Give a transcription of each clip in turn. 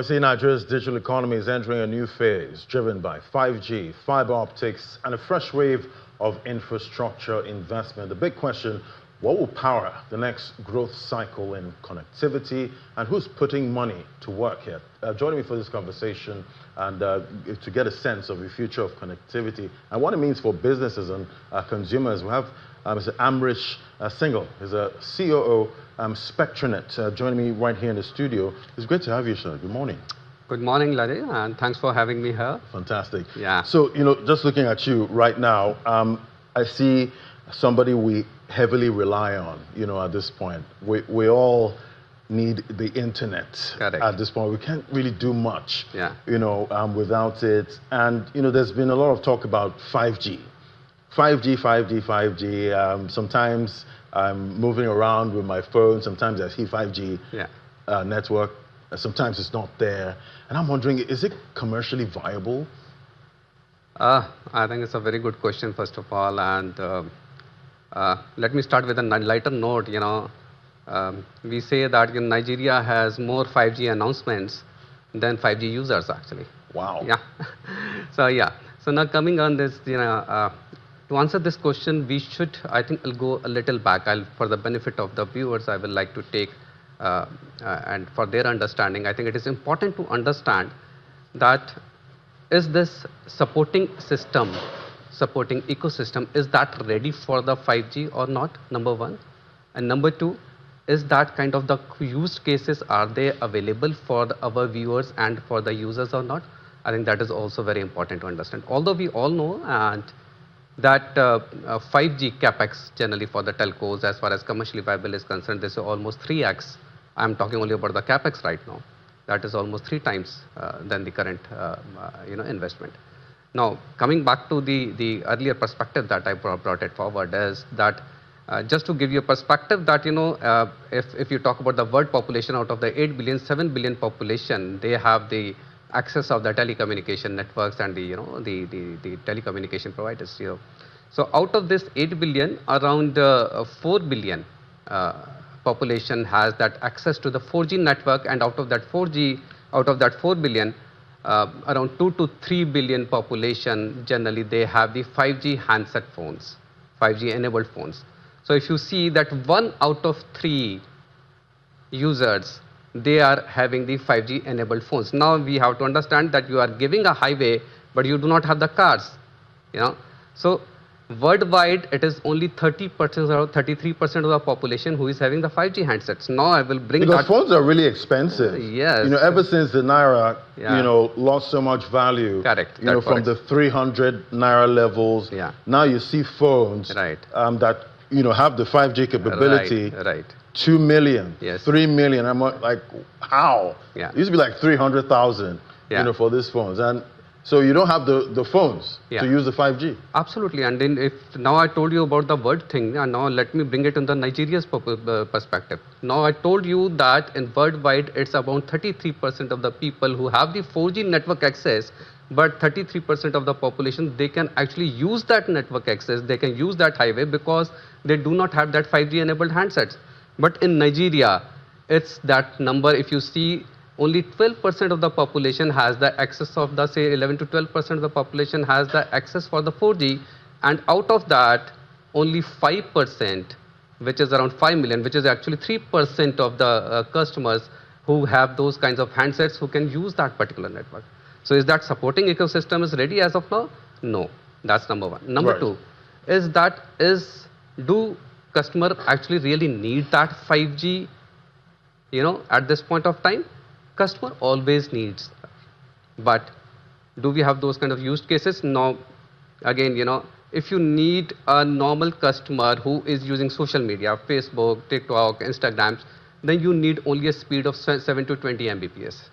we see Nigeria's digital economy is entering a new phase, driven by 5G, fiber optics, and a fresh wave of infrastructure investment. The big question, what will power the next growth cycle in connectivity, and who's putting money to work here? Joining me for this conversation and to get a sense of the future of connectivity and what it means for businesses and consumers, we have Mr. Amrish Singhal. He's a COO, Spectranet, joining me right here in the studio. It's great to have you, sir. Good morning. Good morning, Larry, and thanks for having me here. Fantastic. Yeah. So, just looking at you right now, I see somebody we heavily rely on, at this point. We all need the internet. Correct. At this point. We can't really do much, yeah. Without it. And, there's been a lot of talk about 5G. 5G. Sometimes I'm moving around with my phone. Sometimes I see 5G network. Sometimes it's not there. And I'm wondering, is it commercially viable? I think it's a very good question, first of all. And let me start with a lighter note. We say that Nigeria has more 5G announcements than 5G users, actually. Wow. Yeah. So now coming on this, to answer this question, we should, I think, I'll go a little back. For the benefit of the viewers, I would like to take, and for their understanding, I think it is important to understand that is this supporting ecosystem, is that ready for the 5G or not, number one? And number two, is that kind of the use cases, are they available for our viewers and for the users or not? I think that is also very important to understand. Although we all know and that 5G capex generally for the telcos as far as commercially viable is concerned, this is almost 3x. I'm talking only about the capex right now. That is almost 3 times than the current investment. Now, coming back to the earlier perspective that I brought it forward is that just to give you a perspective that, if you talk about the world population, out of the 8 billion, 7 billion population, they have the access of the telecommunication networks and the telecommunication providers. So out of this 8 billion, around 4 billion population has that access to the 4G network, and out of that 4 billion, around 2 to 3 billion population, generally they have the 5G handset phones, 5G enabled phones. So if you see that 1 out of 3 users, they are having the 5G enabled phones. Now we have to understand that you are giving a highway, but you do not have the cars. So worldwide, it is only 30% or 33% of the population who is having the 5G handsets. Now I will bring because phones are really expensive. Yes. Ever since the naira, lost so much value. Correct. From the 300 naira levels. Yeah. Now you see phones that have the 5G capability. Right. 2 million, yes. 3 million. I'm like, how? Yeah. It used to be like 300,000, for these phones. And so you don't have the phones to use the 5G. Absolutely. And then if now I told you about the world thing, and now let me bring it in the Nigeria's perspective. Now I told you that in worldwide, it's about 33% of the people who have the 4G network access, but 33% of the population, they can actually use that network access, they can use that highway because they do not have that 5G enabled handsets. But in Nigeria, it's that number, if you see, only 12% of the population has the access of the, say, 11 to 12% of the population has the access for the 4G. And out of that, only 5%, which is around 5 million, which is actually 3% of the customers who have those kinds of handsets who can use that particular network. So is that supporting ecosystem is ready as of now? No. That's number one. Number two is do customer actually really need that 5G, at this point of time? Customer always needs that. But do we have those kind of use cases? No. Again, if you need a normal customer who is using social media, Facebook, TikTok, Instagrams, then you need only a speed of 7 to 20 Mbps.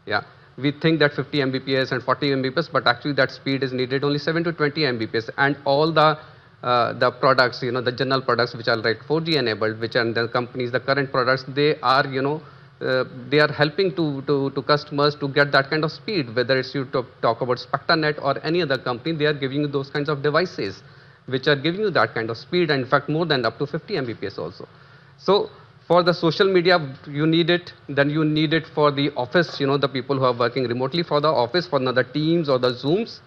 Yeah. We think that 50 Mbps and 40 Mbps, but actually that speed is needed only 7 to 20 Mbps. And all the products, the general products which are like 4G enabled, which are the companies, the current products, they are, they are helping to customers to get that kind of speed. Whether it's you talk about Spectranet or any other company, they are giving you those kinds of devices which are giving you that kind of speed, and in fact more than up to 50 Mbps also. So For the social media, you need it. Then you need it for the office, the people who are working remotely for the office, for the Teams or the Zooms.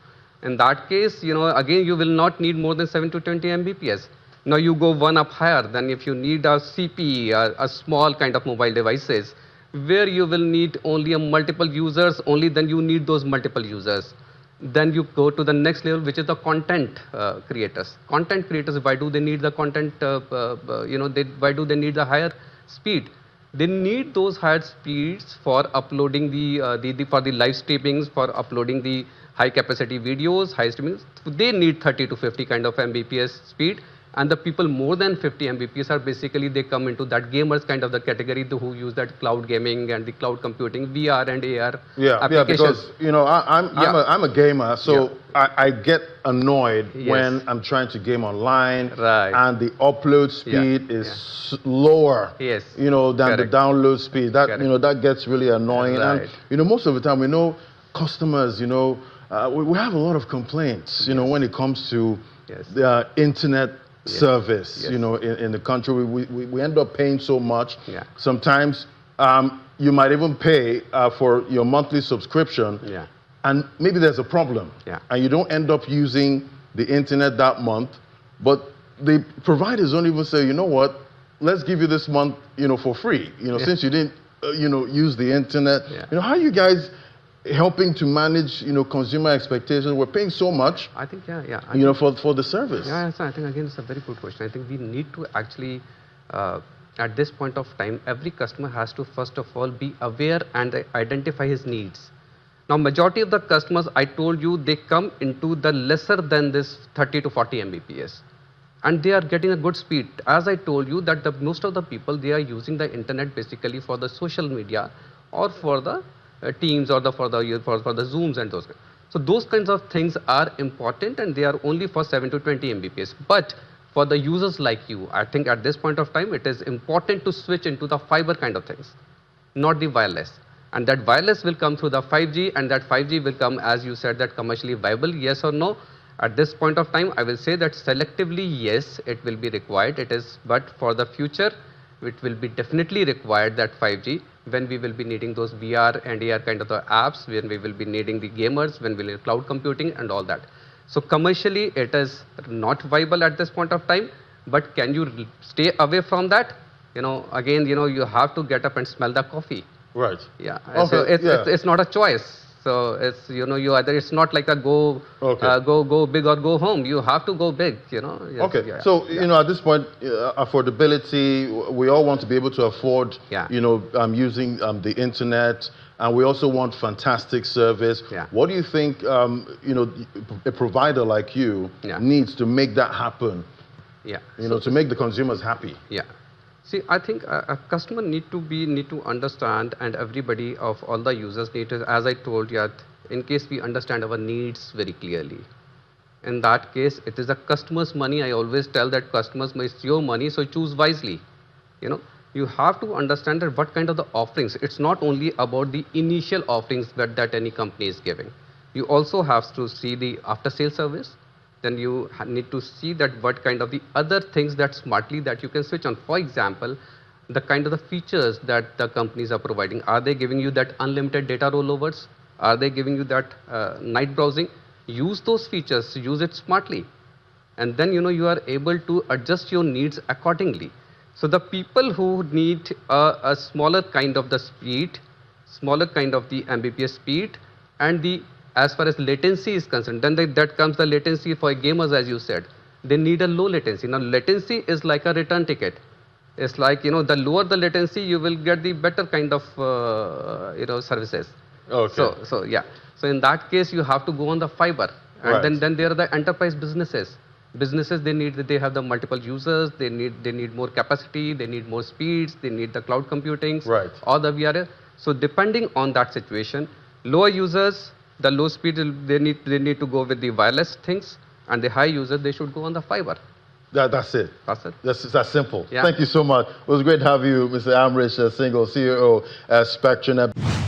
In that case, again, you will not need more than 7 to 20 Mbps. Now you go one up higher, then if you need a CPE, a small kind of mobile devices, where you will need only a multiple users, only then you need those multiple users. Then you go to the next level, which is the content creators. Content creators, why do they need the content, why do they need the higher speed? They need those higher speeds for uploading for the live streamings, for uploading the high capacity videos, high streamings. They need 30 to 50 kind of Mbps speed. And the people more than 50 Mbps are basically, they come into that gamers kind of the category who use that cloud gaming and the cloud computing, VR and AR applications. Yeah, because, I'm a gamer, so I get annoyed when I'm trying to game online and the upload speed is lower, than the download speed. That, that gets really annoying. And, most of the time we know customers, we have a lot of complaints, when it comes to the internet service, in the country. We end up paying so much. Sometimes you might even pay for your monthly subscription, and maybe there's a problem, and you don't end up using the internet that month, but the providers don't even say, you know what, let's give you this month, for free, since you didn't, use the internet. How are you guys helping to manage, consumer expectations? We're paying so much. I think, for the service. So I think again it's a very good question. I think we need to actually, at this point of time, every customer has to first of all be aware and identify his needs. Now, majority of the customers, I told you, they come into the lesser than this 30 to 40 Mbps. And they are getting a good speed. As I told you that most of the people, they are using the internet basically for the social media or for the Teams or for the Zooms and those. So those kinds of things are important, and they are only for 7 to 20 Mbps. But for the users like you, I think at this point of time, it is important to switch into the fiber kind of things, not the wireless. And that wireless will come through the 5G, and that 5G will come, as you said, that commercially viable, yes or no. At this point of time, I will say that selectively, yes, it will be required. It is, but for the future, it will be definitely required, that 5G, when we will be needing those VR and AR kind of the apps, when we will be needing the gamers, when we will need cloud computing and all that. So commercially, it is not viable at this point of time, but can you stay away from that? Again, you have to get up and smell the coffee. Right. Yeah. Okay. So it's not a choice. So it's, you either, it's not like a go big or go home. You have to go big, Yes, okay. So, at this point, affordability, we all want to be able to afford, using the internet, and we also want fantastic service. What do you think, a provider like you needs to make that happen? To make the consumers happy? See, I think a customer need to understand, and everybody of all the users need to, as I told you, in case we understand our needs very clearly. In that case, it is a customer's money. I always tell that customers, it's your money, so choose wisely. You have to understand that what kind of the offerings. It's not only about the initial offerings that any company is giving. You also have to see the after-sales service. Then you need to see that what kind of the other things that smartly that you can switch on. For example, the kind of the features that the companies are providing. Are they giving you that unlimited data rollovers? Are they giving you that night browsing? Use those features, use it smartly. And then, you are able to adjust your needs accordingly. So the people who need a smaller kind of the speed, smaller kind of the Mbps speed, and as far as latency is concerned, then that comes the latency for gamers, as you said. They need a low latency. Now, latency is like a return ticket. It's like, the lower the latency, you will get the better kind of, services. Okay. So in that case, you have to go on the fiber. And then there are the enterprise businesses. They have the multiple users, they need more capacity, they need more speeds, they need the cloud computing, or the VR. So depending on that situation, lower users, the low speed, they need to go with the wireless things, and the high users, they should go on the fiber. That's it. That's simple. Yeah. Thank you so much. It was great to have you, Mr. Amrish Singhal, CEO at Spectranet.